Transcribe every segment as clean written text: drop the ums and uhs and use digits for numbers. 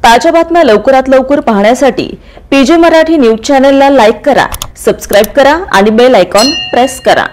ताज्या बातम्या लवकरात लवकर पाहण्यासाठी पीजे मराठी न्यूज चॅनलला लाईक करा, सबस्क्राइब करा आणि बेल आयकॉन प्रेस करा।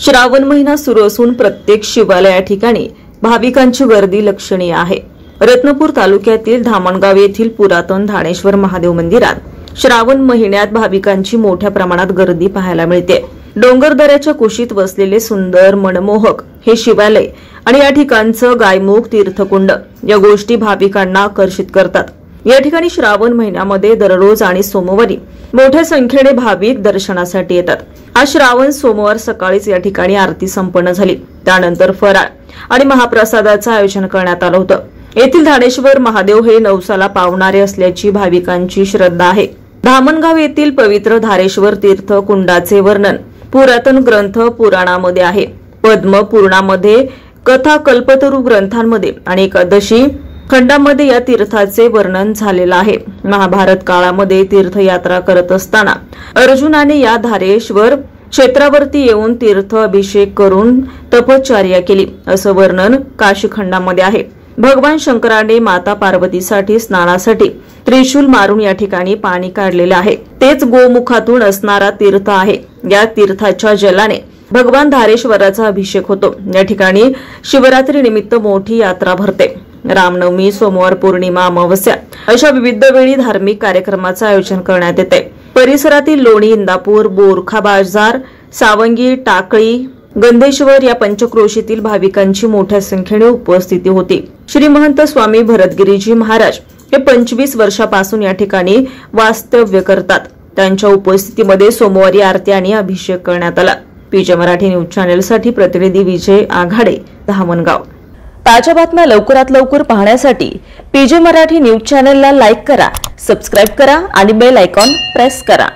श्रावण महिना सुरू असून प्रत्येक शिवालया ठिकाणी भाविकांची गर्दी लक्षणीय आहे। रत्नापूर तालुक्यातील धामणगाव येथील पुरातन धानेश्वर महादेव मंदिरात श्रावण महिन्यात भाविकांची मोठ्या प्रमाणात गर्दी पाहायला मिळते। डोंगरदऱ्याच्या कुशीत वसलेले सुंदर मनमोहक हे शिवालय आणि या ठिकाणचं गायमुख तीर्थकुंड या गोष्टी भाविकांना आकर्षित करतात। या ठिकाणी श्रावण महिन्यामध्ये दररोज आणि सोमवारी मोठ्या संख्येने भाविक दर्शनासाठी येतात। आज श्रावण सोमवार सकाळीच या ठिकाणी आरती संपन्न झाली, त्यानंतर फराळ आणि महाप्रसादाचं आयोजन करण्यात आलं होतं। येथील धानेश्वर महादेव हे नवसाला पावणारे असल्याची भाविकांची श्रद्धा आहे। धामणगाव येथील पवित्र धारेश्वर तीर्थ कुंडाचे वर्णन पुरातन ग्रंथ पुराणामध्ये आहे। पद्म पुराणामध्ये, कथा कल्पतरू ग्रंथांमध्ये आणि एकादशी खंडामध्ये या तीर्थाचे वर्णन झालेलं आहे। महाभारत काळामध्ये तीर्थयात्रा करत असताना अर्जुनाने या धारेश्वर क्षेत्रावरती येऊन तीर्थ अभिषेक करून तपश्चर्या केली असं वर्णन काशीखंडामध्ये आहे। भगवान शंकराने माता पार्वतीसाठी स्नानासाठी त्रिशूल मारून या ठिकाणी पाणी काढलेले आहे। तेच गोमुखातून असणारा तीर्थ आहे। या तीर्थाच्या जलाने भगवान धारेश्वराचा अभिषेक होतो। या ठिकाणी शिवरात्री निमित्त मोठी यात्रा भरते। रामनवमी, सोमवार पौर्णिमा, अमावस्या अशा विविध वेळी धार्मिक कार्यक्रमाचं आयोजन करण्यात येते। परिसरातील लोणी, इंदापूर, बोरखा बाजार, सावंगी, टाकळी, गंधेश्वर या पंचक्रोशीतील भाविकांची मोठ्या संख्येने उपस्थिती होती। श्री महंत स्वामी भरतगिरीजी महाराज हे 25 वर्षापासून या ठिकाणी वास्तव्य करतात। त्यांच्या उपस्थितीमध्ये सोमवारी आरती आणि अभिषेक करण्यात आला। पीजे मराठी न्यूज चॅनलसाठी प्रतिनिधी विजय आघाडे, धामणगाव। ताज्या बातम्या लवकरात लवकर पाहण्यासाठी पीजे मराठी न्यूज चॅनलला लाईक करा, सबस्क्राइब करा आणि बेल आयकॉन प्रेस करा।